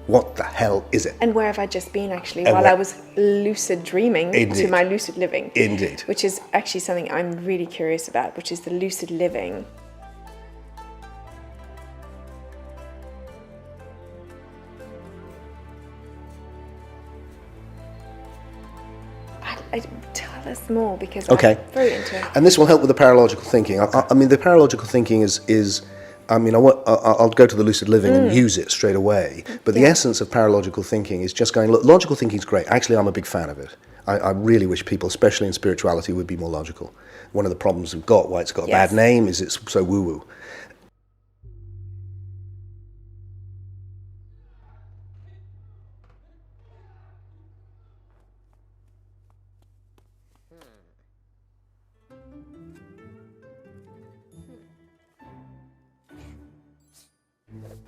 What the hell is it? And where have I just been, actually, And while where- I was lucid dreaming Indeed. to my lucid living? Indeed. Which is actually something I'm really curious about, which is the lucid living. Tell us more, because Okay. I'm very into it. And this will help with the paralogical thinking. I mean, the paralogical thinking is I mean, I'll go to the lucid living and use it straight away. But the Yeah. essence of paralogical thinking is just going, look, logical thinking is great. Actually, I'm a big fan of it. I really wish people, especially in spirituality, would be more logical. One of the problems we've got, why it's got a bad Yes. name, is it's so woo-woo.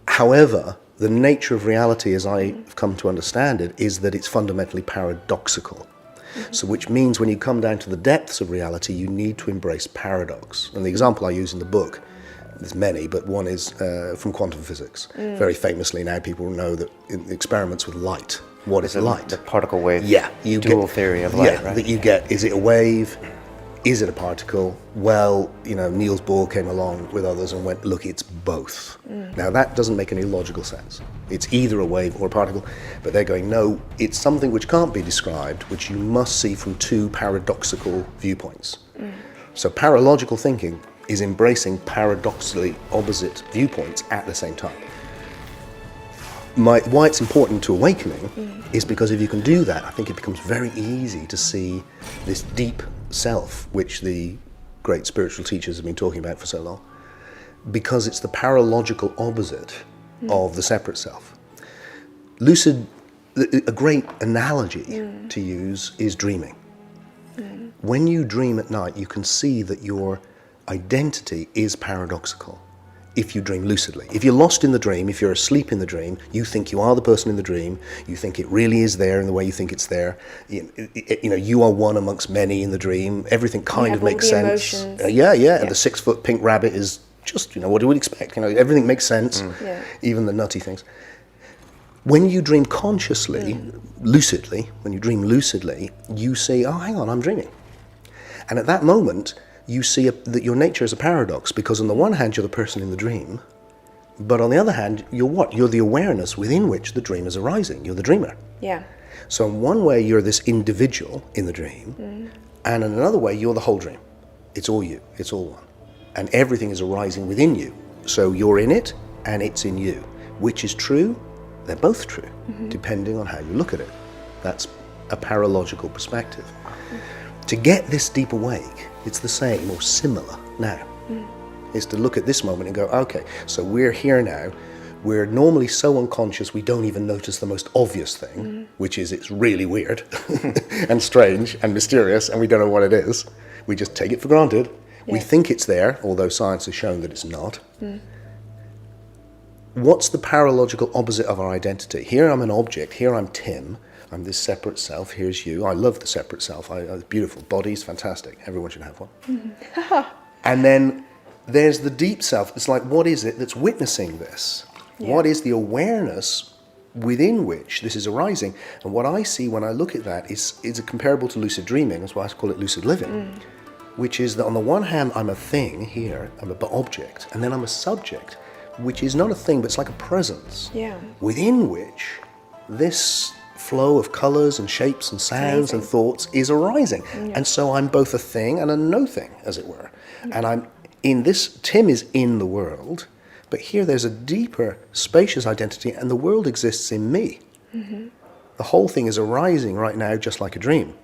However, the nature of reality, as I've come to understand it, is that it's fundamentally paradoxical. So which means when you come down to the depths of reality, you need to embrace paradox. And the example I use in the book, there's many, but one is from quantum physics. Very famously now people know that in experiments with light, what is light? The particle wave you dual theory of light, right? That you get, is it a wave? Is it a particle? Well, Niels Bohr came along with others and went, look, it's both. Now that doesn't make any logical sense. It's either a wave or a particle, but they're going, no, it's something which can't be described, which you must see from two paradoxical viewpoints. So paralogical thinking is embracing paradoxically opposite viewpoints at the same time. Why it's important to awakening is because if you can do that, I think it becomes very easy to see this deep self, which the great spiritual teachers have been talking about for so long, because it's the paralogical opposite of the separate self. Lucid, a great analogy to use is dreaming. When you dream at night, you can see that your identity is paradoxical. If you dream lucidly. If you're lost in the dream, if you're asleep in the dream, you think you are the person in the dream, you think it really is there in the way you think it's there. You are one amongst many in the dream. Everything kind of makes sense. Emotions. And the 6-foot pink rabbit is just, what do we expect? Everything makes sense, even the nutty things. When you dream consciously, lucidly, when you dream lucidly, you say, oh, hang on, I'm dreaming. And at that moment, you see that your nature is a paradox, because on the one hand, you're the person in the dream, but on the other hand, you're what? You're the awareness within which the dream is arising. You're the dreamer. Yeah. So in one way, you're this individual in the dream, and in another way, you're the whole dream. It's all you. It's all one. And everything is arising within you. So you're in it, and it's in you. Which is true? They're both true, depending on how you look at it. That's a paralogical perspective. To get this deep awake, it's the same or similar now. Is to look at this moment and go, okay, so we're here now. We're normally so unconscious we don't even notice the most obvious thing, which is it's really weird and strange and mysterious, and we don't know what it is. We just take it for granted. Yeah. We think it's there, although science has shown that it's not. What's the paralogical opposite of our identity? Here I'm an object, here I'm Tim. I'm this separate self, here's you. I love the separate self. It's beautiful. Body's fantastic. Everyone should have one. And then there's the deep self. It's like, what is it that's witnessing this? Yeah. What is the awareness within which this is arising? And what I see when I look at that is comparable to lucid dreaming. That's why I call it lucid living. Which is that on the one hand, I'm a thing here, I'm an object, and then I'm a subject, which is not a thing, but it's like a presence. Yeah. Within which this flow of colours and shapes and sounds and thoughts is arising. And so I'm both a thing and a no thing, as it were. And I'm in this, Tim is in the world, but here there's a deeper, spacious identity, and the world exists in me. The whole thing is arising right now just like a dream.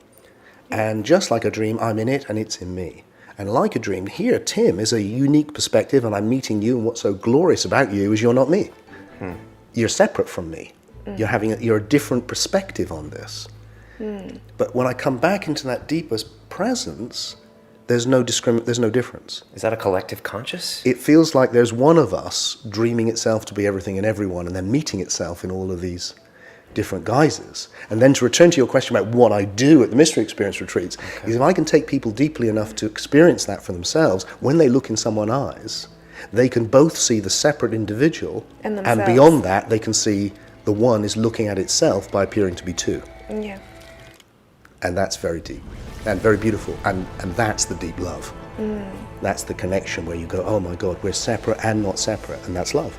And just like a dream, I'm in it and it's in me. And like a dream, here Tim is a unique perspective, and I'm meeting you, and what's so glorious about you is you're not me. You're separate from me. You're a different perspective on this. But when I come back into that deepest presence, there's no difference. Is that a collective conscious? It feels like there's one of us dreaming itself to be everything and everyone, and then meeting itself in all of these different guises. And then to return to your question about what I do at the Mystery Experience retreats, is if I can take people deeply enough to experience that for themselves, when they look in someone's eyes, they can both see the separate individual, and beyond that, they can see The one is looking at itself by appearing to be two. Yeah. And that's very deep and very beautiful. And that's the deep love. That's the connection where you go, oh my God, we're separate and not separate. And that's love.